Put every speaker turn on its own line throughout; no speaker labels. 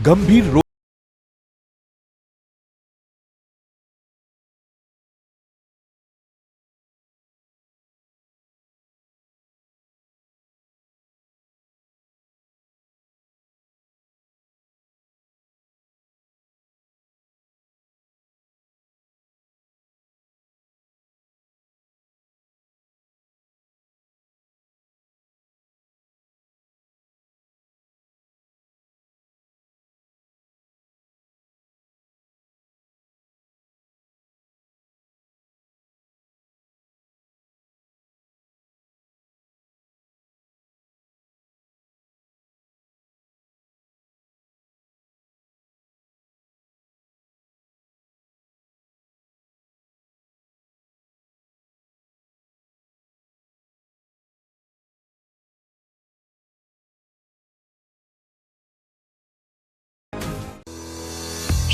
ગંભીર રોગ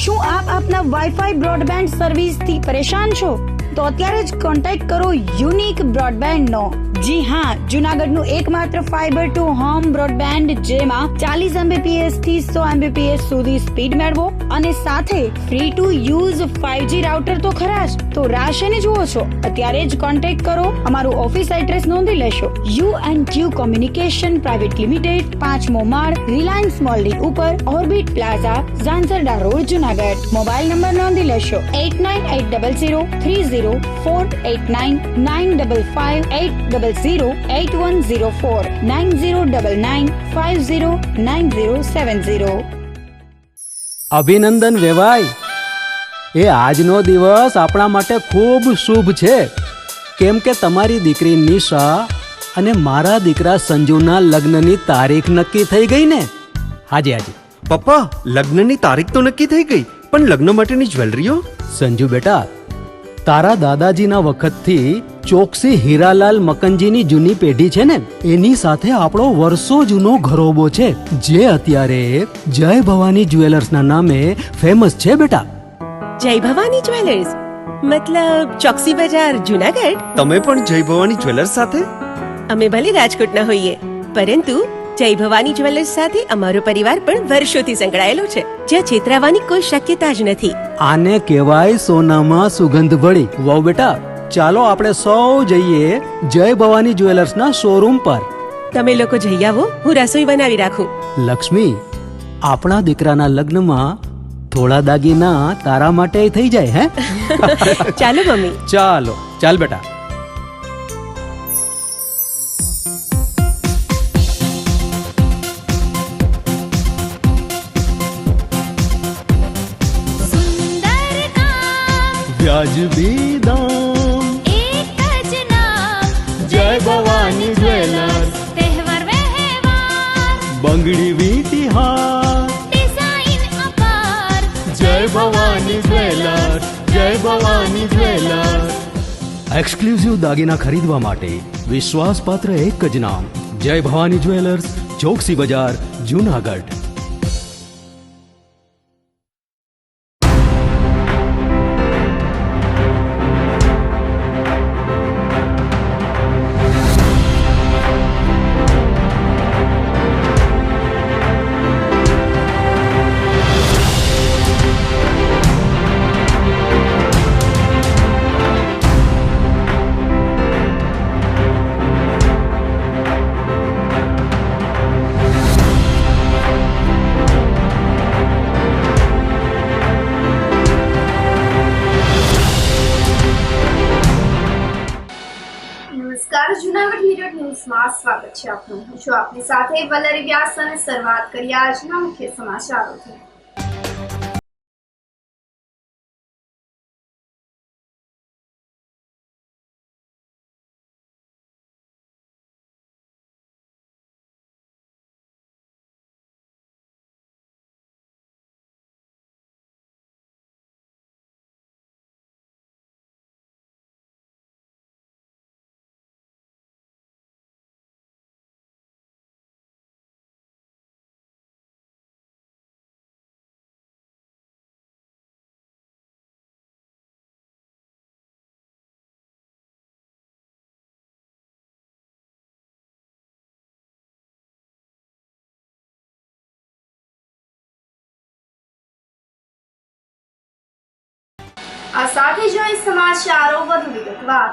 શું આપ આપના વાઈફાઈ બ્રોડબેન્ડ સર્વિસથી પરેશાન છો? તો અત્યારે જ કોન્ટેક્ટ કરો યુનિક બ્રોડબેન્ડનો. જી હા, જૂનાગઢનું એકમાત્ર ફાઈબર ટુ હોમ બ્રોડબેન્ડ, જેમાં 40 Mbps થી 100 Mbps સુધી સ્પીડ મેળવો અને સાથે free to use 5G router તો ખરા જ. તો રાહ શેની જુઓ છો? અત્યારે જ કોન્ટેક્ટ કરો. અમારું ઓફિસ એડ્રેસ નોંધી લેશો. U&Q કોમ્યુનિકેશન પ્રાઇવેટ લિમિટેડ, 5મો માળ, રિલાયન્સ મોલની ઉપર, orbit plaza, Zanzarda road, Junagadh. Mobile number નોંધી લેશો 89800304899558008104 9099509070.
અભિનંદન વેવાય. એ આજનો દિવસ આપણા માટે ખૂબ શુભ છે, કેમ કે તમારી દીકરી નિશા અને મારા દીકરા સંજુના લગ્નની તારીખ નક્કી થઈ ગઈ ને. હાજી હાજી
પપ્પા, લગ્નની તારીખ તો નક્કી થઈ ગઈ, પણ લગ્ન માટેની જ્વેલરીઓ?
સંજુ બેટા, તારા દાદાજીના વખતથી ચોકસી હીરાલાલ મકનજીની જૂની પેઢી છે ને, એની સાથે આપણો વર્ષો જૂનો ઘરોબો છે, જે અત્યારે જય ભવાની જ્વેલર્સના નામે ફેમસ છે બેટા.
જય ભવાની જ્વેલર્સ મતલબ ચોકસી બજાર, જૂનાગઢ?
તમે પણ જય ભવાની જ્વેલર્સ સાથે?
અમે ભલે રાજકોટના હોઈએ, પરંતુ જય ભવાની જ્વેલર્સ સાથે અમારો પરિવાર પણ વર્ષોથી સંકળાયેલો છે, જ્યાં છેતરાવાની કોઈ શક્યતા જ નથી.
આને કહેવાય સોનામાં સુગંધ ભળી. વાવ બેટા, ચાલો આપણે સૌ જઈએ જય ભવાની જ્વેલર્સના શોરૂમ પર.
તમે લોકો જઈ આવો, હું રસોઈ બનાવી રાખું.
લક્ષ્મી, આપણા દીકરાના લગ્નમાં થોડા દાગીના તારા માટે થઈ જાય. હે
ચાલો મમ્મી.
ચાલો ચાલ બેટા. વ્યાજબી દામ,
એક જ નામ,
જય ભવાની જ્વેલર્સ.
તહેવાર વ્યવહાર,
બંગડી વીંટી હાર,
ડિઝાઇન અપાર,
જય ભવાની જ્વેલર્સ, જય ભવાની જ્વેલર્સ. એક્સક્લુઝિવ દાગીના ખરીદવા માટે વિશ્વાસપાત્ર એક જ નામ, જય ભવાની જ્વેલર્સ, ચોકસી બજાર, જૂનાગઢ.
જૂનાગઢ મિરર ન્યૂઝમાં સ્વાગત છે આપનું. હું છું આપની સાથે વલરી વ્યાસ અને શરૂઆત કરીએ આજના મુખ્ય સમાચારોથી. આ સાથે જોઈએ સમાચારો વધુ વિગતવાર.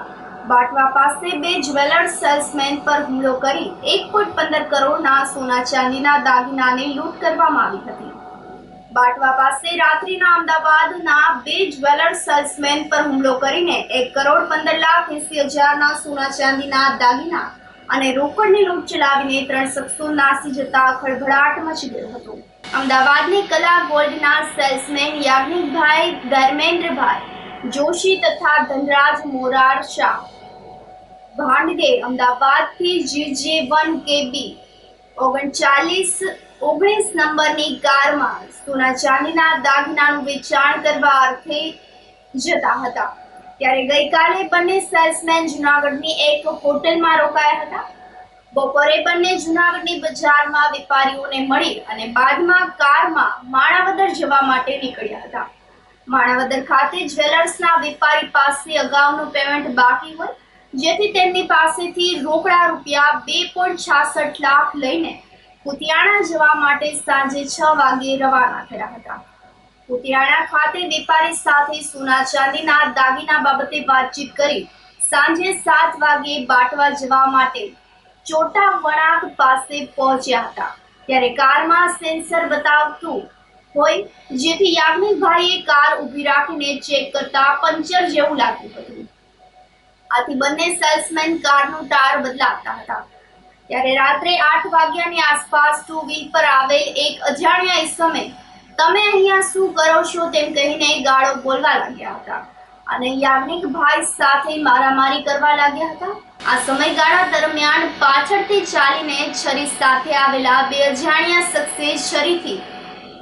બાટવા પાસે 2 જ્વેલર્સ સેલ્સમેન પર હુમલો કરી 1.15 કરોડના સોના ચાંદીના દાગીનાને લૂંટ કરવામાં આવી હતી. બાટવા પાસે રાત્રિના અમદાવાદના 2 જ્વેલર્સ સેલ્સમેન પર હુમલો કરીને 1,15,80,000ના સોના ચાંદીના દાગીના અને રોકડની લૂંટ ચલાવીને 3 શખ્સો નાસી જતા ખળભળાટ મચી ગયો હતો. અમદાવાદની કલા ગોલ્ડના સેલ્સમેન યાજ્ઞિકભાઈ ધર્મેન્દ્રભાઈ જોશી તથા ધનરાજ મોરાર શાહ ભાંડગે અમદાવાદથી GJ1KB 3919 નંબરની કારમાં સોના ચાંદીના દાગીનાનું વેચાણ કરવા અર્થે જતા હતા. ત્યારે ગઈકાલે બંને સેલ્સમેન જૂનાગઢની એક હોટલમાં રોકાયા હતા. બપોરે બંને જૂનાગઢની બજારમાં વેપારીઓને મળી અને બાદમાં કારમાં માણાવદર જવા માટે નીકળ્યા હતા. માણાવદર ખાતે જ્વેલર્સના વેપારી પાસે અગાઉનું પેમેન્ટ બાકી હોય જેથી તેમની પાસેથી રોકડા રૂપિયા 2.66 લાખ લઈને કુતિયાણા જવા માટે સાંજે 6 વાગે રવાના થયા હતા. કુતિયાણા ખાતે વેપારી સાથે સોના ચાંદીના દાગીના બાબતે વાતચીત કરી સાંજે 7 વાગે બાટવા જવા માટે ચોટા વળાંક પાસે પહોંચ્યા હતા. ત્યારે કારમાં સેન્સર બતાવતું હોય જેથી યાજ્ઞિકભાઈએ કાર ઊભી રાખીને ચેક કરતા પંચર જેવું લાગ્યું હતું. આથી બંને સેલ્સમેન કારનું ટાયર બદલાવતા હતા. ત્યારે રાત્રે 8 વાગ્યાની આસપાસ 2 વ્હીલ પર આવેલ એક અજાણ્યા ઈસમે તમે અહીંયા શું કરો છો તેમ કહીને ગાળો બોલવા લાગ્યા હતા અને યાજ્ઞિકભાઈ સાથે મારામારી કરવા લાગ્યા હતા. આ સમયગાળા દરમિયાન પાછળથી ચાલીને છરી સાથે આવેલા 2 અજાણ્યા શખ્સે છરીથી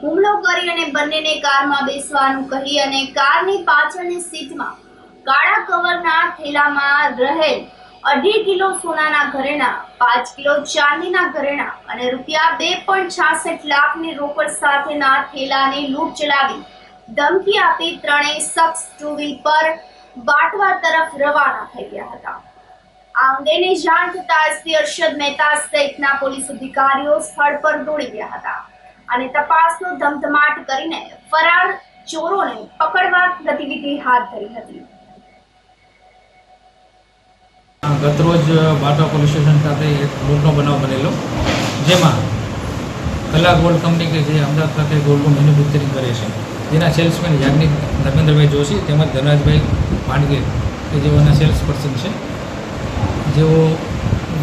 હુમલો કરી અને બંનેને કારમાં બેસવાનું કહી અને કારની પાછળની સીટમાં કાળા કવરના થેલામાં રહેલ 2.5 કિલો સોનાના ઘરેણા, 5 કિલો ચાંદીના ઘરેણા અને રૂપિયા 2.66 લાખની રોકડ સાથેના થેલાની લૂંટ ચલાવી ધમકી આપી ત્રણેય શખ્સ 2 વ્હીલ પર બાટવા તરફ રવાના થઈ ગયા હતા. આ અંગેની જાણ થતાં SP અરશદ મહેતા સહિતના પોલીસ અધિકારીઓ સ્થળ પર દોડી ગયા હતા અને તપાસનો ધમધમાટ કરીને ફરાર ચોરોને પકડવા ગતિવિધિ હાથ ધરી હતી.
ગતરોજ બાટવા પોલીસ સ્ટેશન ખાતે એક લૂંટનો બનાવ બનેલો, જેમાં કલા ગોલ્ડ કંપની કે જે અમદાવાદ ખાતે ગોલ્ડનું મેન્યુફેક્ચરિંગ કરે છે તેના સેલ્સમેન યાજ્ઞિક ધર્મેન્દ્રભાઈ જોશી તેમજ ધનરાજભાઈ ભાંડગે કે જેઓના સેલ્સ પર્સન છે, જેઓ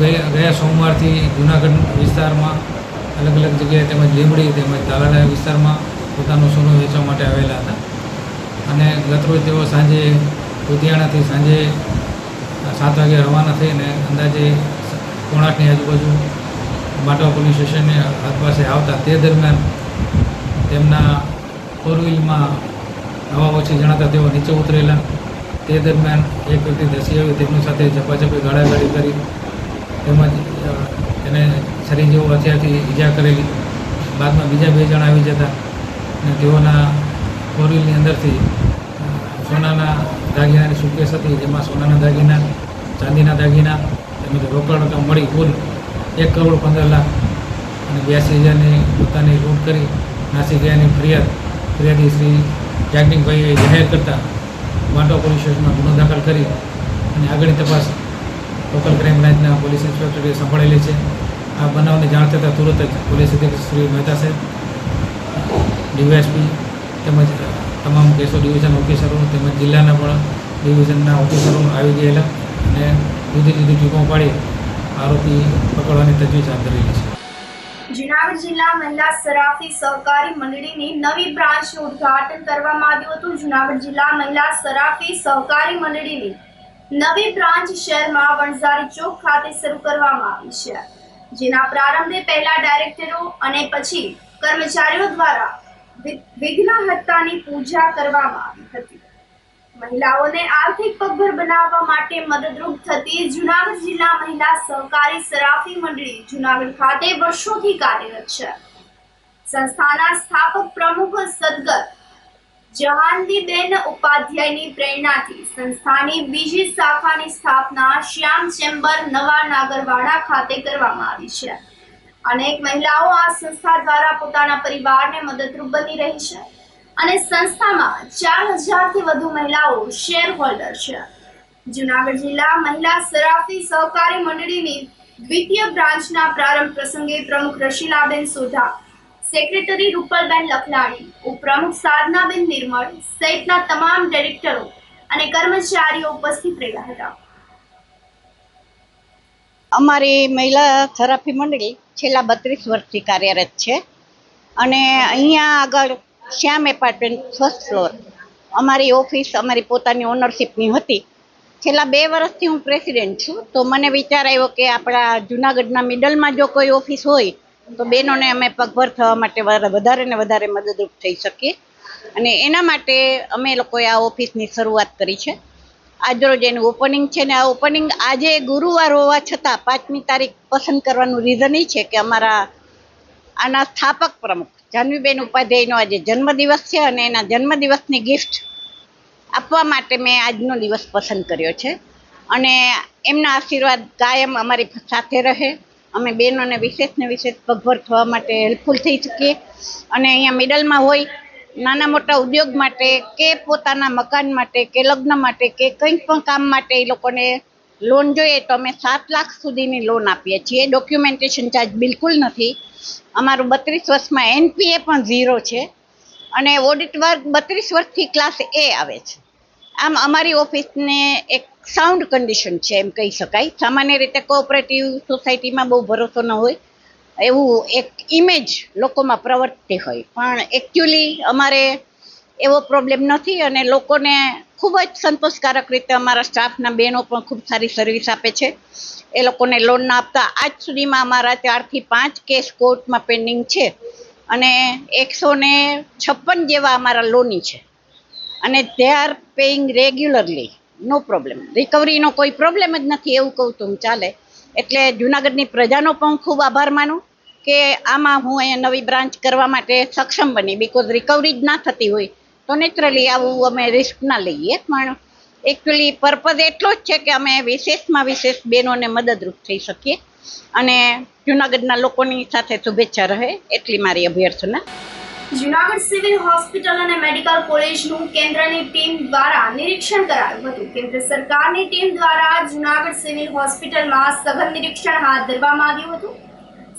ગયા સોમવારથી જૂનાગઢ વિસ્તારમાં અલગ અલગ જગ્યાએ તેમજ લીંબડી તેમજ તાલાલા વિસ્તારમાં પોતાનું સોનું વેચવા માટે આવેલા હતા. અને ગતરોજ તેઓ સાંજે લુધિયાણાથી સાંજે 7 વાગે રવાના થઈને અંદાજે 7:45ની આજુબાજુ બાટવા પોલીસ સ્ટેશનને પાસે આવતા તે દરમિયાન તેમના 4 વ્હીલમાં હવા ઓછી જણાતા તેઓ નીચે ઉતરેલા. તે દરમિયાન એક વ્યક્તિ ધસી આવી તેમની સાથે ઝપાઝપી ગાળાગાળી કરી તેમજ તેને શરીર જેવો હથિયારથી ઈજા કરેલી. બાદમાં બીજા 2 જણ આવી જતા અને તેઓના 4 વ્હીલની અંદરથી સોનાના દાગીનાની સુટકેસ હતી, જેમાં સોનાના દાગીના, ચાંદીના દાગીના તેમજ રોકડ રકમ મળી કુલ 1,15,00,000 અને 82,000ની પોતાની લૂંટ કરી નાસી ગયાની ફરિયાદી શ્રી યાજ્ઞિકભાઈએ જાહેર કરતાં બાટવા પોલીસ સ્ટેશનમાં ગુનો દાખલ કરી અને આગળની તપાસ લોકલ ક્રાઇમ બ્રાન્ચના પોલીસ ઇન્સ્પેક્ટરે સંભાળેલી છે. આ બનાવની જાણ થતાં તુરંત જ પોલીસ અધિક્ષક શ્રી મહેતા સાહેબ, ડીવાયએસપી તેમજ તમામ કેસો ડિવિઝન ઓફિસરો તેમજ જિલ્લાના પણ ડિવિઝનના ઓફિસરો આવી ગયેલા અને જુદી જુદી ટીમો પાડી આરોપી પકડવાની તજવીજ હાથ ધરેલી છે.
જૂનાગઢ જિલ્લા મહિલા સરાફી સહકારી મંડળીની નવી બ્રાન્ચનું ઉદ્ઘાટન કરવામાં આવ્યું હતું. જૂનાગઢ જિલ્લા મહિલા સરાફી સહકારી મંડળીની નવી બ્રાન્ચ શહેરમાં વણઝારી ચોક ખાતે શરૂ કરવામાં આવી છે, જેના પ્રારંભે પહેલા ડાયરેક્ટરો અને પછી કર્મચારીઓ દ્વારા વિઘ્નહર્તાની પૂજા કરવામાં આવી હતી. મહિલાઓને આર્થિક પગભર બનાવવા માટે મદદરૂપ થતી જૂનાગઢ જિલ્લા મહિલા સહકારી સરાફી મંડળી જૂનાગઢ ખાતે વર્ષોથી કાર્યરત છે. સંસ્થાના સ્થાપક પ્રમુખ સદગત જહાનદીબેન ઉપાધ્યાયની પ્રેરણાથી સંસ્થાની બીજી શાખાની સ્થાપના શ્યામ ચેમ્બર નવા નાગરવાડા ખાતે કરવામાં આવી છે. અનેક મહિલાઓ આ સંસ્થા દ્વારા પોતાના પરિવારને મદદરૂપ બની રહી છે અને સંસ્થામાં 4000થી વધુ મહિલાઓ શેર હોલ્ડર છે. જૂનાગઢ જિલ્લા મહિલા સરાફી સહકારી મંડળીની દ્વિતીય બ્રાન્ચના પ્રારંભ પ્રસંગે પ્રમુખ રશીલાબેન સોઢા, સેક્રેટરી રૂપલબેન લખલાણી, ઉપપ્રમુખ સાધનાબેન નિર્મળ સહિતના તમામ ડિરેક્ટરો અને કર્મચારીઓ ઉપસ્થિત રહ્યા હતા.
અમારી મહિલા સરાફી મંડળી છેલ્લા 32 વર્ષથી કાર્યરત છે અને અહીંયા આગળ શ્યામ એપાર્ટમેન્ટ ફર્સ્ટ ફ્લોર અમારી ઓફિસ અમારી પોતાની ઓનરશિપની હતી. છેલ્લા 2 વર્ષથી હું પ્રેસિડેન્ટ છું, તો મને વિચાર આવ્યો કે આપણા જૂનાગઢના મિડલમાં જો કોઈ ઓફિસ હોય તો બહેનોને અમે પગભર થવા માટે વધારે ને વધારે મદદરૂપ થઈ શકીએ અને એના માટે અમે લોકોએ આ ઓફિસની શરૂઆત કરી છે. આજરોજ એનું ઓપનિંગ છે ને આ ઓપનિંગ આજે ગુરુવાર હોવા છતાં 5મી તારીખ પસંદ કરવાનું રીઝન એ છે કે અમારા આના સ્થાપક પ્રમુખ જાનવીબેન ઉપાધ્યાયનો આજે જન્મદિવસ છે અને એના જન્મદિવસની ગિફ્ટ આપવા માટે મેં આજનો દિવસ પસંદ કર્યો છે અને એમના આશીર્વાદ કાયમ અમારી સાથે રહે, અમે બહેનોને વિશેષ પગભર થવા માટે હેલ્પફુલ થઈ શકીએ અને અહીંયા મિડલમાં હોય નાના મોટા ઉદ્યોગ માટે કે પોતાના મકાન માટે કે લગ્ન માટે કે કંઈ પણ કામ માટે એ લોકોને લોન જોઈએ તો અમે 7 લાખ સુધીની લોન આપીએ છીએ. ડોક્યુમેન્ટેશન ચાર્જ બિલકુલ નથી. અમારું 32 વર્ષમાં NPA પણ 0 છે અને ઓડિટ વર્ક 32 વર્ષથી ક્લાસ A આવે છે. આમ અમારી ઓફિસને એક સાઉન્ડ કન્ડિશન છે એમ કહી શકાય. સામાન્ય રીતે કોઓપરેટિવ સોસાયટીમાં બહુ ભરોસો ન હોય એવું એક ઇમેજ લોકોમાં પ્રવર્તતી હોય, પણ એકચ્યુઅલી અમારે એવો પ્રોબ્લેમ નથી અને લોકોને ખૂબ જ સંતોષકારક રીતે અમારા સ્ટાફના બહેનો પણ ખૂબ સારી સર્વિસ આપે છે. એ લોકોને લોન ના આપતા આજ સુધીમાં અમારા 4 થી 5 કેસ કોર્ટમાં પેન્ડિંગ છે અને 156 જેવા અમારા લોની છે અને they are paying regularly, no problem. રિકવરીનો કોઈ પ્રોબ્લેમ જ નથી એવું કહું તો ચાલે. એટલે જૂનાગઢની પ્રજાનો પણ ખૂબ આભાર માનું કે આમાં હું અહીંયા નવી બ્રાન્ચ કરવા માટે સક્ષમ બની, બિકોઝ રિકવરી જ ના થતી હોય તો નેચરલી આવું અમે રિસ્ક ના લઈએ. પણ એકચ્યુઅલી પર્પઝ એટલો જ છે કે અમે વિશેષમાં વિશેષ બહેનોને મદદરૂપ થઈ શકીએ અને જૂનાગઢના લોકોની સાથે શુભેચ્છા રહે એટલી મારી અભ્યર્થના.
જૂનાગઢ સિવિલ હોસ્પિટલ અને મેડિકલ કોલેજનું કેન્દ્રની ટીમ દ્વારા નિરીક્ષણ કરાયું હતું. કેન્દ્ર સરકારની ટીમ દ્વારા જૂનાગઢ સિવિલ હોસ્પિટલમાં સઘન નિરીક્ષણ હાથ ધરવામાં આવ્યું હતું.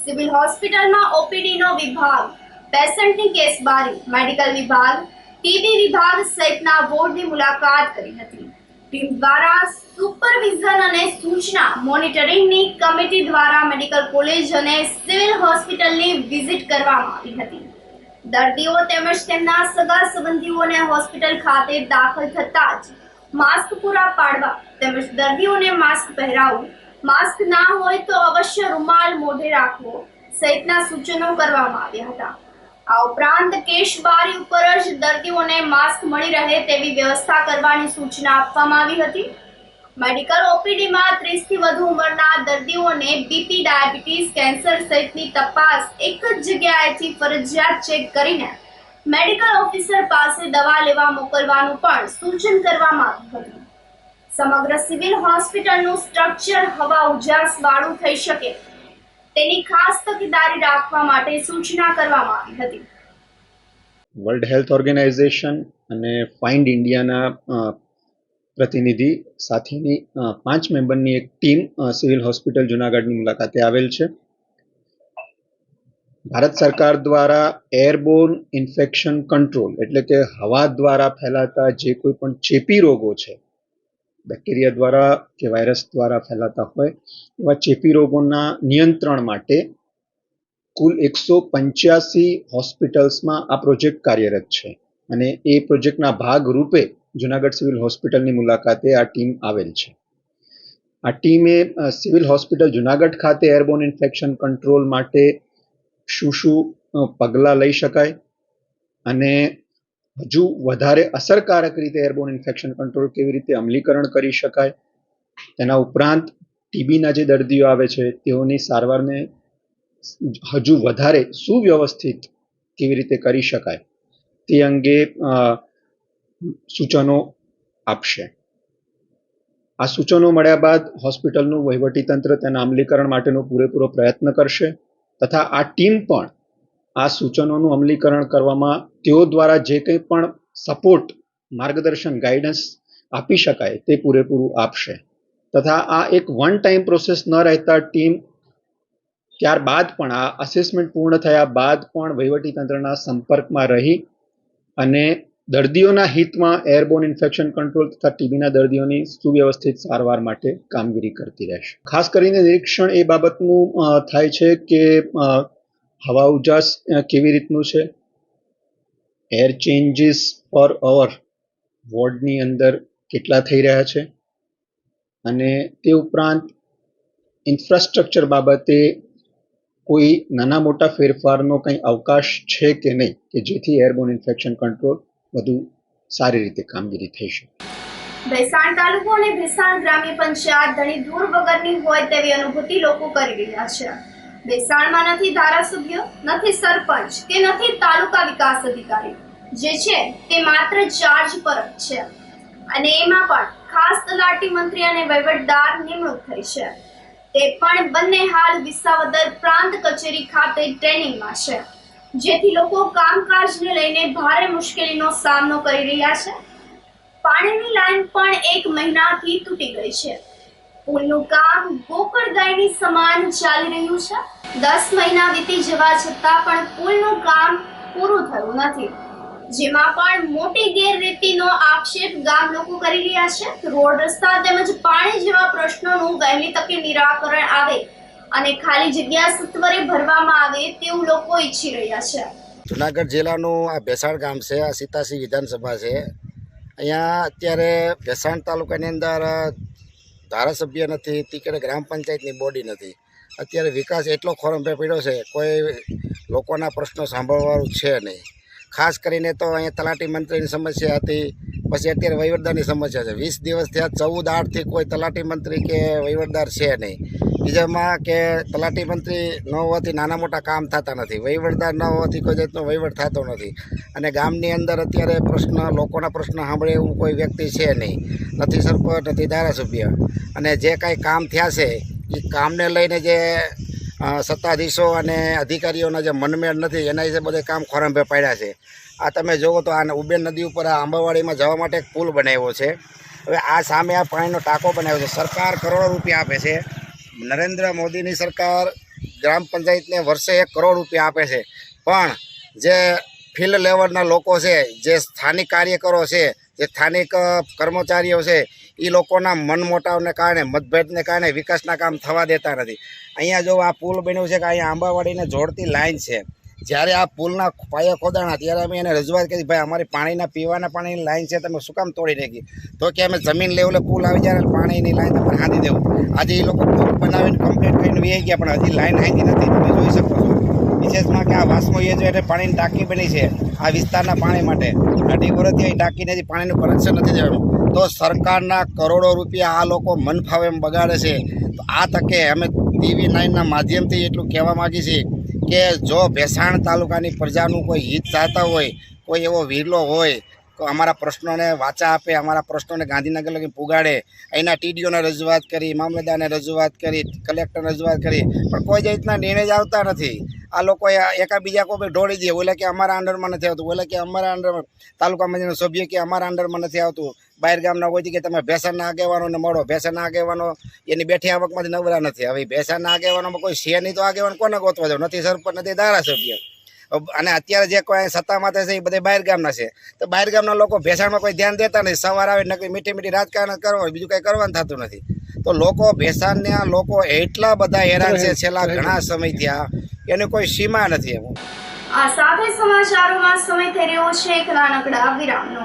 સિવિલ હોસ્પિટલમાં OPDનો વિભાગ, પેશન્ટની કેસબારી, મેડિકલ વિભાગ, TB વિભાગ સહિતના વોર્ડની મુલાકાત કરી હતી. ટીમ દ્વારા સુપરવિઝન અને સૂચના મોનિટરિંગની કમિટી દ્વારા મેડિકલ કોલેજ અને સિવિલ હોસ્પિટલની વિઝિટ કરવામાં આવી હતી. દર્દીઓ તેમજ તેમના સગા સંબંધીઓને હોસ્પિટલ ખાતે દાખલ થતાં જ માસ્ક પૂરા પાડવા તેમજ દર્દીઓને માસ્ક પહેરાવવું, માસ્ક ના હોય તો અવશ્ય રૂમાલ મોઢે રાખવો સહિતના સૂચનો કરવામાં આવ્યા હતા. આ ઉપરાંત કેશબારી ઉપર જ દર્દીઓને માસ્ક મળી રહે તેવી વ્યવસ્થા કરવાની સૂચના આપવામાં આવી હતી. મેડિકલ OPDમાં 30 થી વધુ ઉંમરના દર્દીઓને BP, ડાયાબિટીસ, કેન્સર સહિતની તપાસ એક જ જગ્યાએથી ફરજિયાત ચેક કરીને મેડિકલ ઓફિસર પાસે દવા લેવા મોકલવાનું પણ સૂચન કરવામાં આવ્યું હતું. સમગ્ર સિવિલ હોસ્પિટલનું સ્ટ્રક્ચર હવા ઉજાસ વાળું થઈ શકે તેની ખાસ તકેદારી રાખવા માટે સૂચના કરવામાં આવી હતી.
વર્લ્ડ હેલ્થ ઓર્ગેનાઇઝેશન અને ફાઇન્ડ ઇન્ડિયાના પ્રતિનિધિ સાથેની 5 મેમ્બરની એક ટીમ સિવિલ હોસ્પિટલ જૂનાગઢની મુલાકાતે આવેલ છે. ભારત સરકાર દ્વારા એરબોર્ન ઇન્ફેક્શન કંટ્રોલ એટલે કે હવા દ્વારા ફેલાતા જે કોઈ પણ ચેપી રોગો છે, બેક્ટેરિયા દ્વારા કે વાયરસ દ્વારા ફેલાતા હોય એવા ચેપી રોગોના નિયંત્રણ માટે કુલ 185 હોસ્પિટલ્સમાં આ પ્રોજેક્ટ કાર્યરત છે અને એ પ્રોજેક્ટના ભાગ રૂપે જૂનાગઢ સિવિલ હોસ્પિટલની મુલાકાતે આ ટીમ આવેલ છે. આ ટીમે સિવિલ હોસ્પિટલ જૂનાગઢ ખાતે એરબોર્ન ઇન્ફેક્શન કંટ્રોલ માટે શું પગલાં લઈ શકાય અને હજુ વધારે અસરકારક રીતે એરબોર્ન ઇન્ફેક્શન કંટ્રોલ કેવી રીતે અમલીકરણ કરી શકાય, તેના ઉપરાંત TBના જે દર્દીઓ આવે છે તેઓની સારવારને હજુ વધારે સુવ્યવસ્થિત કેવી રીતે કરી શકાય તે અંગે સૂચનો આપશે. આ સૂચનો મળ્યા બાદ હોસ્પિટલનું વહીવટીતંત્ર તેના અમલીકરણ માટેનો પૂરેપૂરો પ્રયત્ન કરશે તથા આ ટીમ પણ આ સૂચનોનું અમલીકરણ કરવામાં તેઓ દ્વારા જે કંઈ પણ સપોર્ટ, માર્ગદર્શન, ગાઈડન્સ આપી શકાય તે પૂરેપૂરું આપશે. તથા આ એક વન ટાઈમ પ્રોસેસ ન રહેતા ટીમ ત્યારબાદ પણ આ અસેસમેન્ટ પૂર્ણ થયા બાદ પણ વહીવટીતંત્રના સંપર્કમાં રહી અને દર્દીઓના હિતમાં એરબોર્ન ઇન્ફેક્શન કંટ્રોલ તથા ટીબીના દર્દીઓની સુવ્યવસ્થિત સારવાર માટે કામગીરી કરતી રહેશે. ખાસ કરીને નિરીક્ષણ એ બાબતનું થાય છે કે હવા ઉજાસ કેવી રીતનું છે, એર ચેન્જીસ પર અવર વોર્ડની અંદર કેટલા થઈ રહ્યા છે અને તે ઉપરાંત ઇન્ફ્રાસ્ટ્રક્ચર બાબતે કોઈ નાના મોટા ફેરફારનો કંઈ અવકાશ છે કે નહીં કે જેથી એરબોર્ન ઇન્ફેક્શન કંટ્રોલ વધુ સારી રીતે કામગીરી થઈ શકે.
ભેસાણ તાલુકો અને ભેસાણ ગ્રામ્ય પંચાયત ઘણી દૂર વગરની હોય તેવી અનુભૂતિ લોકો કરી રહ્યા છે. ભેસાણમાં નથી ધારાસભ્ય, નથી સરપંચ કે નથી તાલુકા વિકાસ અધિકારી. જે છે તે માત્ર ચાર્જ પર જ છે અને એમાં પણ ખાસ તલાટી મંત્રી અને વહીવટદાર નિમણૂક થઈ છે. તે પણ બંને હાલ વિસાવદર પ્રાંત કચેરી ખાતે ટ્રેનિંગમાં છે, જેથી લોકો કામકાજને લઈને ભારે મુશ્કેલીનો સામનો કરી રહ્યા છે. પાણીની લાઈન પણ 1 મહિનાથી તૂટી ગઈ છે. પુલનું કામ ગોકળગાયની સમાન ચાલી રહ્યું છે. 10 મહિના વીતી જવા છતાં પણ પુલનું કામ પૂરું થયું નથી, જેમાં પણ મોટી ગેરરીતિનો આક્ષેપ ગામ લોકો કરી રહ્યા છે. રોડ રસ્તા તેમજ પાણી જેવા પ્રશ્નોનું વહેલી તકે નિરાકરણ આવે અને ખાલી જગ્યા સત્વરે ભરવામાં આવે તેવું લોકો ઈચ્છી રહ્યા છે.
જુનાગઢ જિલ્લાનું આ ભેસાણ ગામ છે. આ સીતાસી વિધાનસભા છે. અહીંયા અત્યારે ભેસાણ તાલુકાની અંદર ધારાસભ્ય નથી, તીકડે ગ્રામ પંચાયતની બોડી નથી. અત્યારે વિકાસ એટલો ખોરંભે પડ્યો છે, કોઈ લોકોના પ્રશ્નો સાંભળવાનું છે નહીં. ખાસ કરીને તો અહીંયા તલાટી મંત્રીની સમસ્યા હતી, પછી અત્યારે વહીવટદારની સમસ્યા છે. 20 દિવસ થયા, 14/8થી કોઈ તલાટી મંત્રી કે વહીવટદાર છે નહીં. બીજામાં કે તલાટી મંત્રી ન હોવાથી નાના મોટા કામ થતા નથી, વહીવટદાર ન હોવાથી કોઈ જાતનો વહીવટ થતો નથી. અને ગામની અંદર અત્યારે લોકોના પ્રશ્ન સાંભળે એવું કોઈ વ્યક્તિ છે નહીં, નથી સરપંચ, નથી ધારાસભ્ય. અને જે કાંઈ કામ થયા છે એ કામને લઈને જે સત્તાધીશો અને અધિકારીઓના જે મનમેળ નથી એના વિશે બધે કામ ખોરંભે પાડ્યા છે. આ તમે જુઓ તો આ ઉબેન નદી ઉપર આ આંબાવાડીમાં જવા માટે એક પુલ બનાવ્યો છે. હવે આ સામે આ પાણીનો ટાંકો બનાવ્યો છે. સરકાર કરોડો રૂપિયા આપે છે. નરેન્દ્ર મોદીની સરકાર ગ્રામ પંચાયતને વર્ષે 1 કરોડ રૂપિયા આપે છે, પણ જે ફિલ્ડ લેવલના લોકો છે, જે સ્થાનિક કાર્યકરો છે, જે સ્થાનિક કર્મચારીઓ છે, એ લોકોના મનમોટાવને કારણે, મતભેદને કારણે વિકાસના કામ થવા દેતા નથી. અહીંયા જો આ પુલ બન્યું છે કે અહીંયા આંબાવાડીને જોડતી લાઈન છે. જ્યારે આ પુલના પાયા ખોદાણા ત્યારે અમે એને રજૂઆત કરી, ભાઈ અમારી પાણીના પીવાના પાણીની લાઈન છે, તમે શું કામ તોડી નાખી? તો કે અમે જમીન લેવલે પુલ આવી જાય પાણીની લાઈન તમારે હાંધી દેવું. આજે એ લોકો પુલ બનાવીને કમ્પ્લીટ કરીને વી ગયા, પણ હજી લાઈન હાંધી નથી. તમે જોઈ શકો છો. વિશેષમાં કે આ વાસમો એ જો એટલે પાણીની ટાંકી બની છે આ વિસ્તારના પાણી માટે. અઢી વર્ષથી અહીં ટાંકીને હજી પાણીનું કનેક્શન નથી દેવાનું. તો સરકારના કરોડો રૂપિયા આ લોકો મન ફાવે એમ બગાડે છે. તો આ તકે અમે TV9ના માધ્યમથી એટલું કહેવા માગીએ છીએ કે જો ભેસાણ તાલુકાની પ્રજાનું કોઈ હિત ચાહતા હોય, કોઈ એવો વિરલો હોય તો અમારા પ્રશ્નોને વાચા આપે, અમારા પ્રશ્નોને ગાંધીનગર લગી પુગાડે. અહીંના TDOને રજૂઆત કરી, મામલતદારને રજૂઆત કરી, કલેક્ટરને રજૂઆત કરી, પણ કોઈ જ રીતના નિર્ણય જ આવતા નથી. આ લોકો એકાબીજા કોઈ ઢોળી દે, ઓલે કે અમારા અંડરમાં નથી આવતું, ઓલે કે અમારા અંડરમાં, તાલુકા મંત્રીનો સભ્ય કે અમારા અંડરમાં નથી આવતું. બહાર ગામના હોય કે તમે ભેસાણના આગેવાનોને મળો, ભેસાણના આગેવાનો એની બેઠી આવકમાંથી નવરા નથી. હવે ભેસાણના આગેવાનોમાં કોઈ છે નહીં તો આગેવાન કોને ગોતવા જાવ? નથી સરપંચ, નથી ધારાસભ્ય. અને અત્યારે જે કોઈ સત્તામાં છે એ બધા બહાર ગામના છે. તો બહાર ગામના લોકો ભેસાણમાં કોઈ ધ્યાન દેતા નથી. સવાર આવે નકરી મીઠી રાજકારણ કરવા, બીજું કંઈ કરવાનું થતું નથી. તો લોકો ભેસાણના લોકો એટલા બધા હેરાન છે છેલ્લા ઘણા સમયથી, એની કોઈ સીમા નથી.
આ સાથે સમાચારોમાં સમય થઈ રહ્યો છે એક નાનકડા વિરામનો.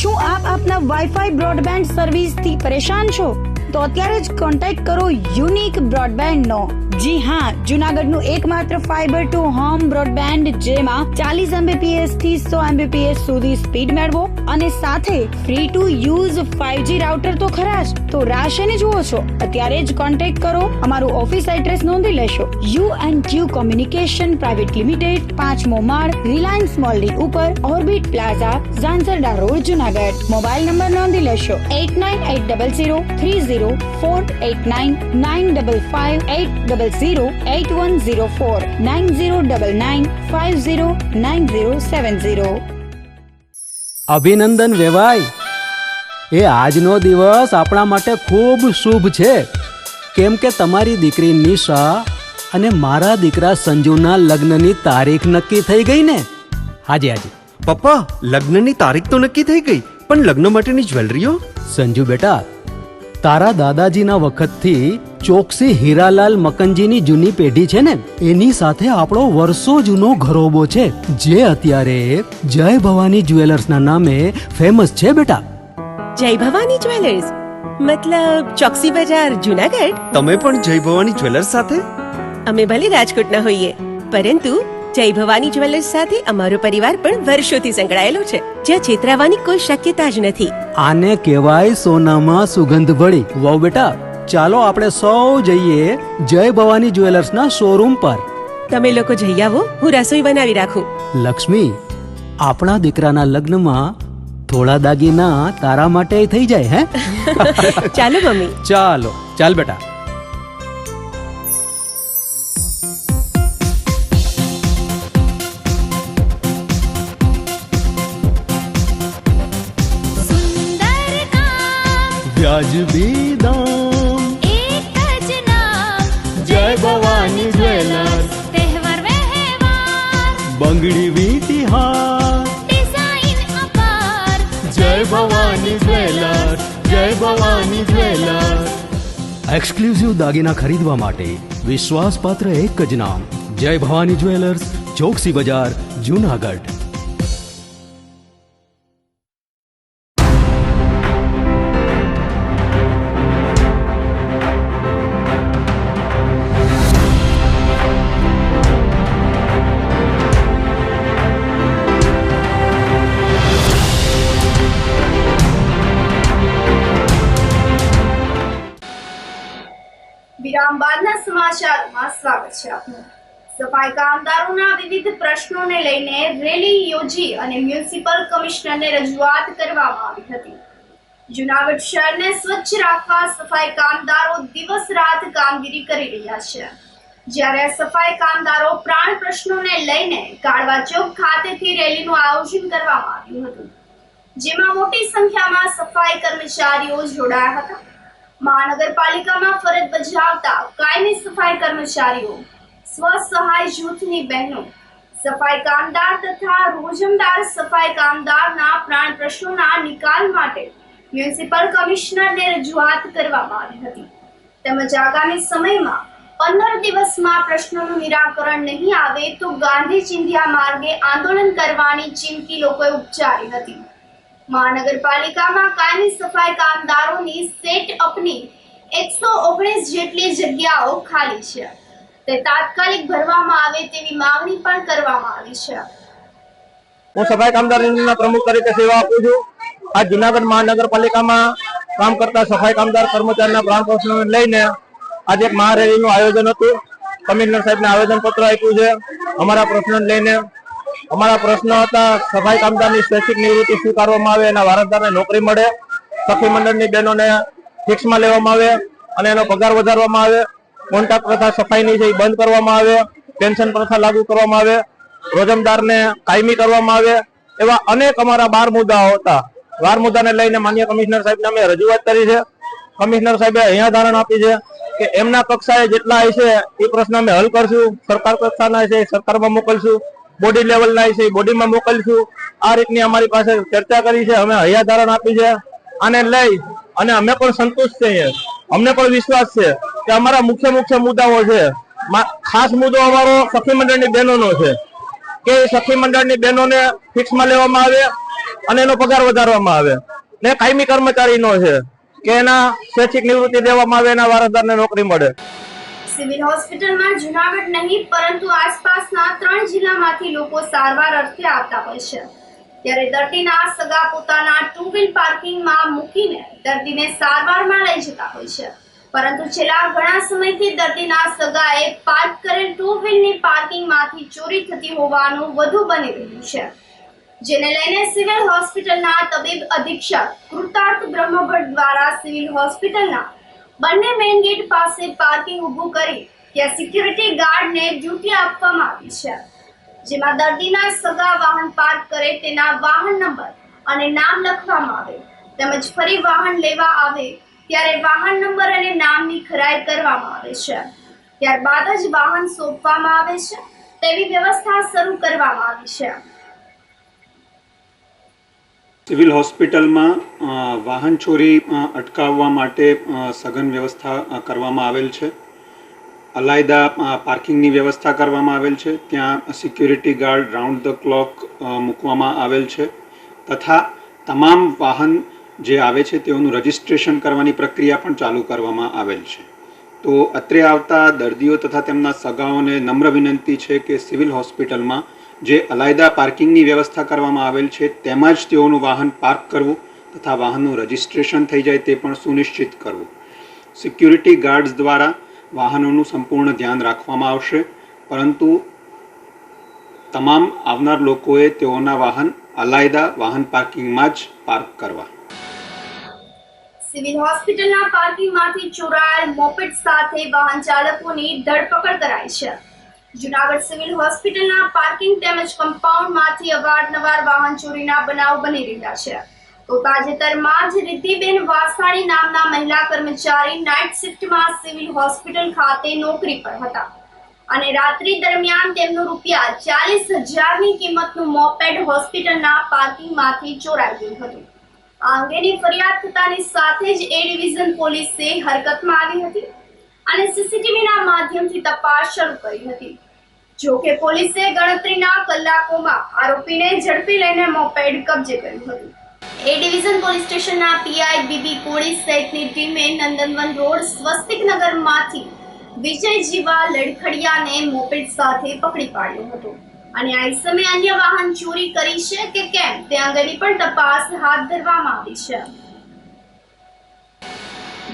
શું આપ આપના વાઈફાઈ બ્રોડબેન્ડ સર્વિસથી પરેશાન છો તો અત્યારે જ કોન્ટેક્ટ કરો યુનિક બ્રોડબેન્ડ નો. જી હા, જુનાગઢનું એકમાત્ર ફાઈબર ટુ હોમ બ્રોડબેન્ડ જેમાં 40 Mbps થી 100 Mbps સુધી સ્પીડ મેળવો અને સાથે free to use 5G router તો ખરા જ. તો રાહ શેની જુઓ છો? અત્યારે જ કોન્ટેક્ટ કરો. અમારું ઓફિસ એડ્રેસ નોંધી લેશો. U&Q કોમ્યુનિકેશન પ્રાઇવેટ લિમિટેડ, 5મો માળ, રિલાયન્સ મોલની ઉપર, orbit plaza, Zanzarda road, Junagadh. Mobile number નોંધી લેશો 8980030489 9558008104 9099509070.
અભિનંદન વેવાય. એ આજનો દિવસ આપણા માટે ખૂબ શુભ છે, કેમ કે તમારી દીકરી નિશા અને મારા દીકરા સંજુના લગ્નની તારીખ નક્કી થઈ ગઈ ને. હાજી હાજી
પપ્પા, લગ્નની તારીખ તો નક્કી થઈ ગઈ, પણ લગ્ન માટેની જ્વેલરીઓ?
સંજુ બેટા, તારા દાદાજીના વખતથી ચોકસી હીરાલાલ મકનજીની જૂની પેઢી છે ને, એની સાથે આપણો વર્ષો જૂનો ઘરોબો છે, જે અત્યારે જય ભવાની જ્વેલર્સના નામે ફેમસ છે બેટા.
જય ભવાની જ્વેલર્સ મતલબ ચોકસી બજાર, જુનાગઢ?
તમે પણ જય ભવાની જ્વેલર્સ સાથે?
અમે ભલે રાજકોટના હોઈએ, પરંતુ જય ભવાની જ્વેલર્સ સાથે અમારો પરિવાર પણ વર્ષોથી સંકળાયેલો છે, જ્યાં છેતરાવાની કોઈ શક્યતા જ નથી.
આને કહેવાય સોનામાં સુગંધ ભળી. વાવ બેટા, ચાલો આપણે સૌ જઈએ જય ભવાની જ્વેલર્સના શોરૂમ પર.
તમે લોકો જઈ આવો, હું રસોઈ બનાવી રાખું.
લક્ષ્મી, આપણા દીકરાના લગ્નમાં થોડા દાગીના તારા માટે થઈ જાય હે?
ચાલો મમ્મી.
ચાલો ચાલ બેટા.
सुंदर काम
વ્યાજબી દામ,
एक જ नाम
જય ભવાની જ્વેલર્સ,
तहेवार व्यवहार
બંગડી વીટી હાર,
डिजाइन अपार
જય ભવાની જ્વેલર્સ, જય ભવાની જ્વેલર્સ. એક્સક્લુઝિવ દાગીના ખરીદવા માટે વિશ્વાસપાત્ર એક જ નામ, જય ભવાની જ્વેલર્સ, ચોકસી બજાર, જુનાગઢ.
વિરામ બાદના સમાચારોમાં સ્વાગત છે આપનું. સફાઈ કામદારોના વિવિધ પ્રશ્નોને લઈને રેલી યોજી અને મ્યુનિસિપલ કમિશનરને રજૂઆત કરવામાં આવી હતી. જુનાગઢ શહેરને સ્વચ્છ રાખવા સફાઈ કામદારો દિવસ રાત કામગીરી કરી રહ્યા છે, જ્યારે સફાઈ કામદારો પ્રાણ પ્રશ્નોને લઈને કાળવા ચોક ખાતેથી રેલીનું આયોજન કરવામાં આવ્યું હતું, જેમાં મોટી સંખ્યામાં સફાઈ કર્મચારીઓ જોડાયા હતા. મહાનગરપાલિકામાં ફરજ બજાવતા કાયમી સફાઈ કર્મચારીઓ, સ્વસહાય જૂથની બહેનો, સફાઈ કામદાર તથા રોજમદાર સફાઈ કામદારના પ્રાણ પ્રશ્નોના નિકાલ માટે મ્યુનિસિપલ કમિશનરને રજૂઆત કરવામાં આવી હતી, તેમજ આગામી સમયમાં 15 દિવસમાં પ્રશ્નોનું નિરાકરણ નહીં આવે તો ગાંધી ચિંધ્યા માર્ગે આંદોલન કરવાની ચીમકી લોકોએ ઉચ્ચારી હતી. મહાનગરપાલિકામાં કાયમી સફાઈ કામદારોની સેટ અપની 119 જેટલી જગ્યાઓ ખાલી છે, તે તાત્કાલિક ભરવામાં આવે તેવી માંગણી પણ કરવામાં આવી છે.
હું સફાઈ કામદાર યુનિયનના પ્રમુખ તરીકે સેવા આપું છું. આ જુનાગઢ મહાનગરપાલિકામાં કામ કરતા સફાઈ કામદાર કર્મચારીના પ્રાણ પ્રશ્નોને લઈને આજે એક મહારેલીનું આયોજન હતું. કમિશનર સાહેબને આવેદનપત્ર આપ્યું છે અમારા પ્રશ્નોને લઈને. અમારા પ્રશ્નો હતા સફાઈ કામદારની સ્વૈચ્છિક નિવૃત્તિ સ્વીકારવામાં આવે, એના વારસદારને નોકરી મળે, સખી મંડળની બહેનોને ફિક્સમાં લેવામાં આવે અને એનો પગાર વધારવામાં આવે, કોન્ટ્રાક્ટ પ્રથા સફાઈની છે એ બંધ કરવામાં આવે, પેન્શન પ્રથા લાગુ કરવામાં આવે, રોજમદારને કાયમી કરવામાં આવે, એવા અનેક અમારા 12 મુદ્દાઓ હતા. 12 મુદ્દાને લઈને માન્ય કમિશનર સાહેબને અમે રજૂઆત કરી છે. કમિશનર સાહેબે અહીંયા ધારણ આપી છે કે એમના કક્ષાએ જેટલા હશે એ પ્રશ્ન અમે હલ કરશું. સરકાર કક્ષાના છે સરકારમાં મોકલશું, બોડી લેવલના છે બોડીમાં મોકલશું. આ રીતની અમારી પાસે ચર્ચા કરી છે, અમે હૈયા ધારણ આપી છે. આને લઈ અને અમે પણ સંતુષ્ટ છીએ. અમને પણ વિશ્વાસ છે કે અમારા મુખ્ય મુદ્દાઓ છે. ખાસ મુદ્દો અમારો સખી મંડળની બહેનોનો છે કે સખી મંડળની બહેનોને ફિક્સમાં લેવામાં આવે, અને એનો પગાર વધારવામાં આવે, ને કાયમી કર્મચારીનો છે કે એના સ્વૈચ્છિક નિવૃત્તિ દેવામાં આવે, એના વારસદારને નોકરી મળે.
સિવિલ હોસ્પિટલમાં જૂનાગઢ નહીં પરંતુ આસપાસના 3 જિલ્લામાંથી લોકો સારવાર અર્થે આવતા હોય છે. ત્યારે દર્દીના સગા પોતાના 2 વ્હીલ પાર્કિંગમાં મૂકીને દર્દીને સારવારમાં લઈ જતા હોય છે, પરંતુ છેલ્લા ઘણા સમયથી દર્દીના સગાએ પાર્ક કરેલ 2 વ્હીલની પાર્કિંગમાંથી ચોરી થતી હોવાનું વધુ બની રહ્યું છે, જેને લઈને સિવિલ હોસ્પિટલના તબીબ અધિક્ષક કૃતાર્થ બ્રહ્મભટ્ટ દ્વારા સિવિલ હોસ્પિટલના બંને મેઇન ગેટ પાસે પાર્કિંગ ઊભું કરી ત્યાં સિક્યુરિટી ગાર્ડને ડ્યુટી આપવામાં આવી છે, જેમાં દર્દીના સગા વાહન પાર્ક કરે તેના વાહન નંબર અને નામ લખવામાં આવે તેમજ ફરી વાહન લેવા આવે ત્યારે વાહન નંબર અને નામની ખરાઈ કરવામાં આવે છે. ત્યારબાદ જ વાહન સોંપવામાં આવે છે તેવી વ્યવસ્થા શરૂ કરવામાં આવી છે.
સિવિલ હોસ્પિટલમાં વાહન ચોરી અટકાવવા માટે સઘન વ્યવસ્થા કરવામાં આવેલ છે. અલાયદા પાર્કિંગની વ્યવસ્થા કરવામાં આવેલ છે. ત્યાં security guard round the clock મૂકવામાં આવેલ છે તથા તમામ વાહન જે આવે છે તેઓનું રજિસ્ટ્રેશન કરવાની પ્રક્રિયા પણ ચાલુ કરવામાં આવેલ છે. તો અત્રે આવતા દર્દીઓ તથા તેમના સગાઓને નમ્ર વિનંતી છે કે સિવિલ હોસ્પિટલમાં જે અલાયદા પાર્કિંગની વ્યવસ્થા કરવામાં આવેલ છે તેમાં જ તેઓનું વાહન પાર્ક કરવું તથા વાહનનું રજિસ્ટ્રેશન થઈ જાય તે પણ સુનિશ્ચિત કરવું. સિક્યુરિટી ગાર્ડ્સ દ્વારા વાહનોનું સંપૂર્ણ ધ્યાન રાખવામાં આવશે, પરંતુ તમામ આવનાર લોકોએ તેઓના વાહન અલાયદા વાહન પાર્કિંગમાં જ પાર્ક કરવા.
સિવિલ હોસ્પિટલના પાર્કિંગમાંથી ચોરાયેલ મોપેડ સાથે વાહન ચાલકોની ધરપકડ કરાઈ છે. જૂનાગઢ સિવિલ હોસ્પિટલના પાર્કિંગ તેમજ કમ્પાઉન્ડમાંથી અવારનવાર વાહન ચોરીના બનાવ બની રહ્યા છે. તો તાજેતરમાં જ રિદ્ધિબેન વાસાણી નામના મહિલા કર્મચારી નાઇટ શિફ્ટમાં સિવિલ હોસ્પિટલ ખાતે નોકરી પર હતા અને રાત્રિ દરમિયાન તેમનું ₹40,000ની કિંમતનું મોપેડ હોસ્પિટલના પાર્કિંગમાંથી ચોરાઈ ગયું હતું. આ અંગેની ફરિયાદ થતાની સાથે જ એ ડિવિઝન પોલીસે હરકતમાં આવી હતી અને સીસીટીવીના માધ્યમથી તપાસ શરૂ કરી હતી. જો કે પોલીસે ગણતરીના કલાકોમાં આરોપીને ઝડપી લઈને મોપેડ કબજે કર્યું હતું. એ ડિવિઝન પોલીસ સ્ટેશનના પીઆઈ બીબી કોળી સહિતની ટીમે નંદનવન રોડ સ્વસ્તિક નગરમાંથી વિજય જીવા લડખડિયાને મોપેડ સાથે પકડી પાડ્યો હતો અને આ સમયે અન્ય વાહન ચોરી કરી છે કે કેમ તે અંગેની પણ તપાસ હાથ ધરવામાં આવી છે.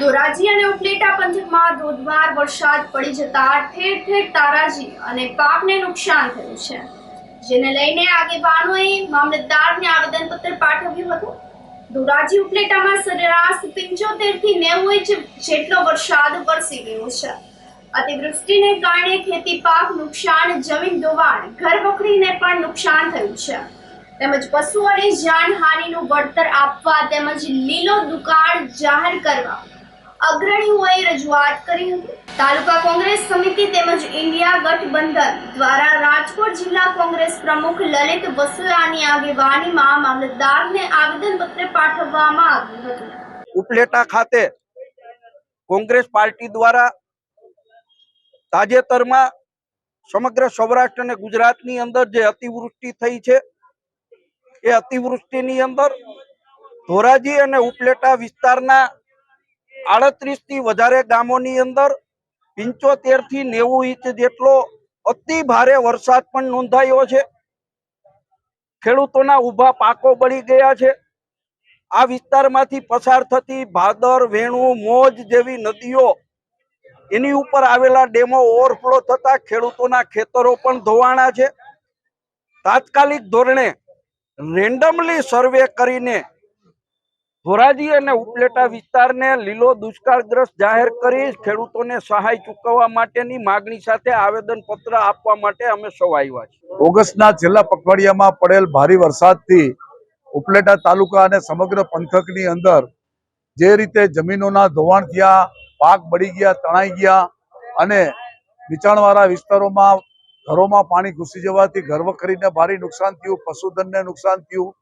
ધોરાજી અને ઉપલેટા પંથકમાં ધોધમાર વરસાદ પડી જતા ઠેર ઠેર તારાજી અને પાકને નુકસાન થયું છે, જેને લઈને આગેવાનોએ મામલતદારને આવેદનપત્ર પાઠવ્યું હતું. ધોરાજી ઉપલેટામાં સરેરાશ 75 થી 90 ઇંચ જેટલો વરસાદ વરસી ગયો છે. અતિવૃષ્ટિને કારણે ખેતી પાક નુકસાન, જમીન ધોવાણ, ઘર વખરીને પણ નુકસાન થયું છે તેમજ પશુઓની જાનહાનિનું વળતર આપવા તેમજ લીલો દુકાળ જાહેર કરવા અગ્રણીઓએ રજૂઆત કરી હતી. તાલુકા કોંગ્રેસ સમિતિ તેમજ ઇન્ડિયા ગઠબંધન દ્વારા રાજકોટ જિલ્લા કોંગ્રેસ પ્રમુખ લલિત વસોયાની આગેવાનીમાં મામલતદારને આવેદનપત્ર પાઠવવામાં આવ્યું હતું.
ઉપલેટા ખાતે કોંગ્રેસ પાર્ટી દ્વારા તાજેતરમાં સમગ્ર સૌરાષ્ટ્ર અને ગુજરાતની અંદર જે અતિવૃષ્ટિ થઈ છે એ અતિવૃષ્ટિની અંદર ધોરાજી અને ઉપલેટા વિસ્તારના 38 થી વધારે ગામોની અંદર 75 થી 90 ઇંચ જેટલો અતિ ભારે વરસાદ પણ નોંધાયો છે. ખેડૂતોના ઊભા પાકો બળી ગયા છે. આ વિસ્તારમાંથી પસાર થતી ભાદર, વેણુ, મોજ જેવી નદીઓ એની ઉપર આવેલા ડેમો ઓવરફ્લો થતા ખેડૂતોના ખેતરો પણ ધોવાણા છે. તાત્કાલિક ધોરણે રેન્ડમલી સર્વે કરીને ધોરાજી અને ઉપલેટા વિસ્તારને લીલો દુષ્કાળગ્રસ્ત જાહેર કરી ખેડૂતોને સહાય ચૂકવવા માટેની માગણી સાથે આવેદનપત્ર આપવા માટે અમે સૌ આવ્યા છીએ.
ઓગસ્ટના છેલ્લા પખવાડિયામાં પડેલ ભારે વરસાદથી ઉપલેટા તાલુકા અને સમગ્ર પંથકની અંદર જે રીતે જમીનોના ધોવાણ થયા, પાક બળી ગયા, તણાઈ ગયા અને નીચાણવાળા વિસ્તારોમાં ઘરોમાં પાણી ઘૂસી જવાથી ઘર વખરીને ભારે નુકસાન થયું, પશુધનને નુકસાન થયું,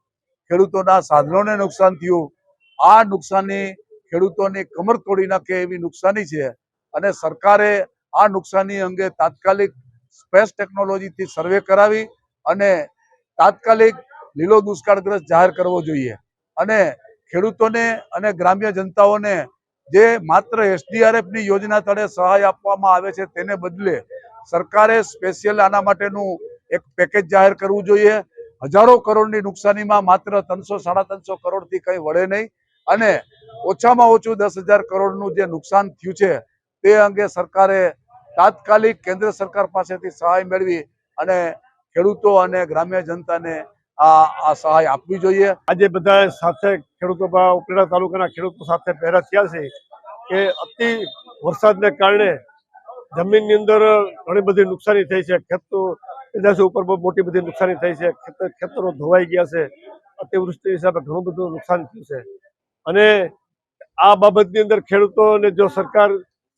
ખેડૂતોના સાધનોને નુકસાન થયું. આ નુકસાની ખેડૂતોની કમર તોડી નાખે એવી નુકસાની છે અને સરકારે આ નુકસાની અંગે તાત્કાલિક સ્પેસ ટેકનોલોજીથી સર્વે કરાવી અને તાત્કાલિક લીલો દુષ્કાળગ્રસ્ત જાહેર કરવો જોઈએ અને ખેડૂતોને અને ગ્રામ્ય જનતાઓને જે માત્ર SDRFની યોજના તળે સહાય આપવામાં આવે છે તેને બદલે સરકારે સ્પેશિયલ આના માટેનું એક પેકેજ જાહેર કરવું જોઈએ. હજારો કરોડની નુકસાનીમાં માત્ર 300-350 કરોડથી કંઈ વળે નહીં અને ઓછામાં ઓછું 10,000 કરોડનું જે નુકસાન થયું છે તે અંગે સરકારે તાત્કાલિક કેન્દ્ર સરકાર પાસેથી સહાય મેળવી અને ખેડૂતો અને ગ્રામ્ય જનતાને આ સહાય આપવી જોઈએ.
આજે બધા સાથે ખેડૂતો ઉપલેટા તાલુકાના ખેડૂતો સાથે ભેગા થયા છે કે અતિ વરસાદને કારણે જમીનની અંદર ઘણી બધી નુકસાની થઈ છે. પેદાશો ઉપર બહુ મોટી બધી નુકસાની થઈ છે. ખેતરો ધોવાઈ ગયા છે. અતિવૃષ્ટિ હિસાબે ઘણું બધું નુકસાન થયું છે અને આ બાબતની અંદર ખેડૂતોને જો સરકાર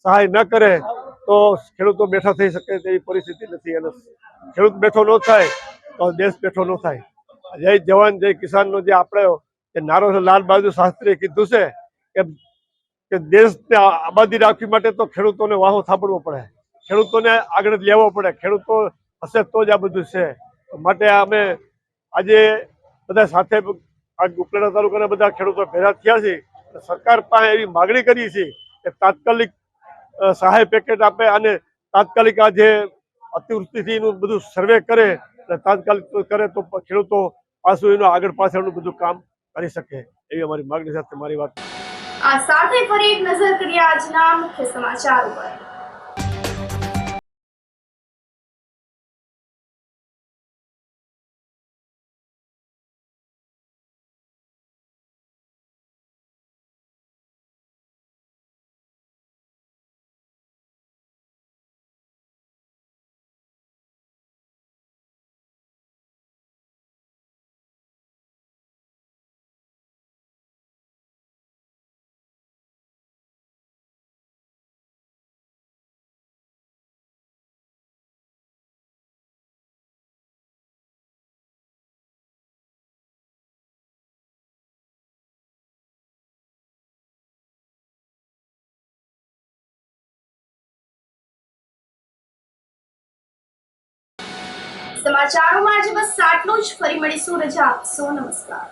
સહાય ન કરે તો ખેડૂતો બેઠા થઈ શકે તેવી પરિસ્થિતિ નથી અને ખેડૂત બેઠો ન થાય તો દેશ બેઠો ન થાય. જય જવાન જય કિસાનનો જે આપણે નારો છે લાલ બહાદુર શાસ્ત્રીએ કીધું છે કે દેશને આબાદી રાખવા માટે તો ખેડૂતોને વાહો થાપડવો પડે, ખેડૂતોને આગળ લેવો પડે, ખેડૂતો હશે તો જ આ બધું છે. માટે અમે આજે બધા સાથે ઉપલેટા તાલુકાના બધા ખેડૂતો ભેગા થયા છે. સરકાર પાસે એવી માગણી કરી છે કે તાત્કાલિક સહાય પેકેજ આપે અને તાત્કાલિક આ જે અતિવૃષ્ટિનું બધું સર્વે કરે અને તાત્કાલિક કરે તો ખેડૂતો પાછું એનું આગળ પાછળનું બધું કામ કરી શકે એવી અમારી માગણી સાથે મારી વાત.
આ સાથે ફરી એક નજર કરીએ આજના મુખ્ય સમાચાર ઉપર. સમાચારોમાં આજે બસ આટલું જ. ફરી મળીશું. રજા આપશો. નમસ્કાર.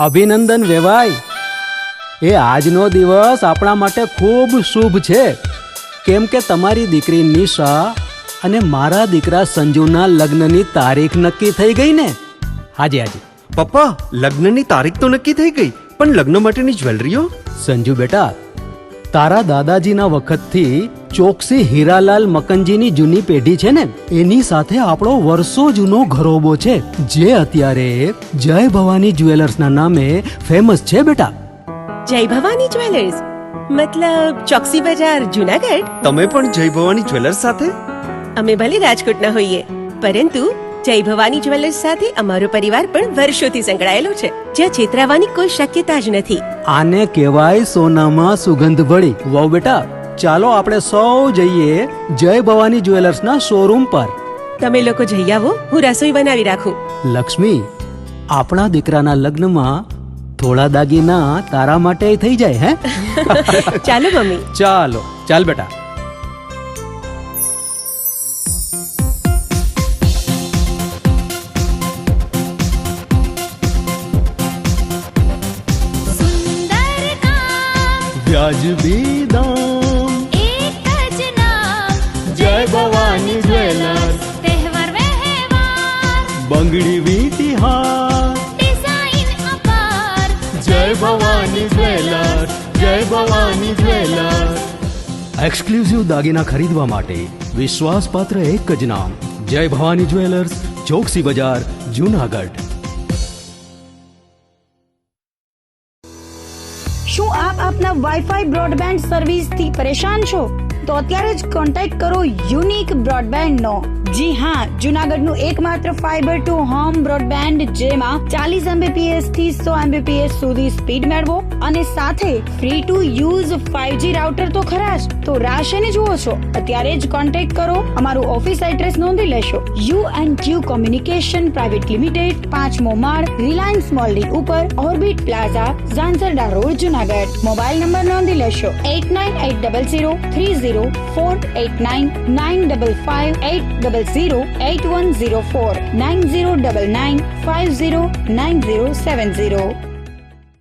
અભિનંદન વેવાય. એ આજનો દિવસ આપણા માટે ખૂબ શુભ છે કેમ કે તમારી દીકરી નિશા અને મારા દીકરા સંજુના લગ્નની તારીખ નક્કી થઈ ગઈ ને. હાજી હાજી
પપ્પા, લગ્નની તારીખ તો નક્કી થઈ ગઈ, પણ લગ્ન માટેની જ્વેલરીઓ?
સંજુ બેટા, તારા દાદાજીના વખતથી ચોકસી હીરાલાલ મકનજીની જૂની પેઢી છે ને એની સાથે આપણો વર્ષો જૂનો ઘરોબો છે જે અત્યારે જય ભવાની જ્વેલર્સના નામે ફેમસ છે બેટા.
જય ભવાની જ્વેલર્સ મતલબ ચોકસી બજાર જુનાગઢ?
તમે પણ જય ભવાની જ્વેલર્સ સાથે?
અમે ભલે રાજકોટના હોઈએ પરંતુ જય ભવાની જ્વેલર્સ સાથે અમારો પરિવાર પણ વર્ષોથી સંકળાયેલો છે, જ્યાં છેતરાવાની કોઈ શક્યતા જ નથી.
આને કહેવાય સોનામાં સુગંધ ભળી. વાવ બેટા, ચાલો આપણે સૌ જઈએ જય ભવાની જ્વેલર્સના શોરૂમ પર.
તમે લોકો જઈ આવો, હું રસોઈ બનાવી રાખું.
લક્ષ્મી, આપણા દીકરાના લગ્નમાં થોડા દાગીના તારા માટે થઈ જાય હે?
ચાલો મમ્મી.
ચાલો ચાલ બેટા.
સુંદર કામ
વ્યાજબી દામ,
એક જ નામ
જય ભવાની જ્વેલર્સ,
તહેવાર વ્યવહાર
બંગડી વીટી હાર,
ડિઝાઇન અપાર
જય ભવાની જ્વેલર્સ, જય ભવાની જ્વેલર્સ. એક્સક્લુઝિવ દાગીના ખરીદવા માટે વિશ્વાસપાત્ર એક જ નામ, જય ભવાની જ્વેલર્સ, ચોકસી બજાર, જૂનાગઢ.
શું આપ આપના વાઈફાઈ બ્રોડબેન્ડ સર્વિસથી પરેશાન છો? તો અત્યારે જ કોન્ટેક્ટ કરો યુનિક બ્રોડબેન્ડ નો. જી હા, જુનાગઢનું એકમાત્ર ફાઈબર ટુ હોમ બ્રોડબેન્ડ, જેમાં 40 Mbps થી 100 Mbps સુધી સ્પીડ મેળવો અને સાથે free to use 5G router તો ખરા જ. તો રાહ શેની જુઓ છો? અત્યારે જ કોન્ટેક્ટ કરો. અમારું ઓફિસ એડ્રેસ નોંધી લેશો. U&Q કોમ્યુનિકેશન પ્રાઇવેટ લિમિટેડ, 5મો માળ, રિલાયન્સ મોલની ઉપર, orbit plaza, Zanzarda road, Junagadh. Mobile number નોંધી લેશો 898003048995580081049099509070.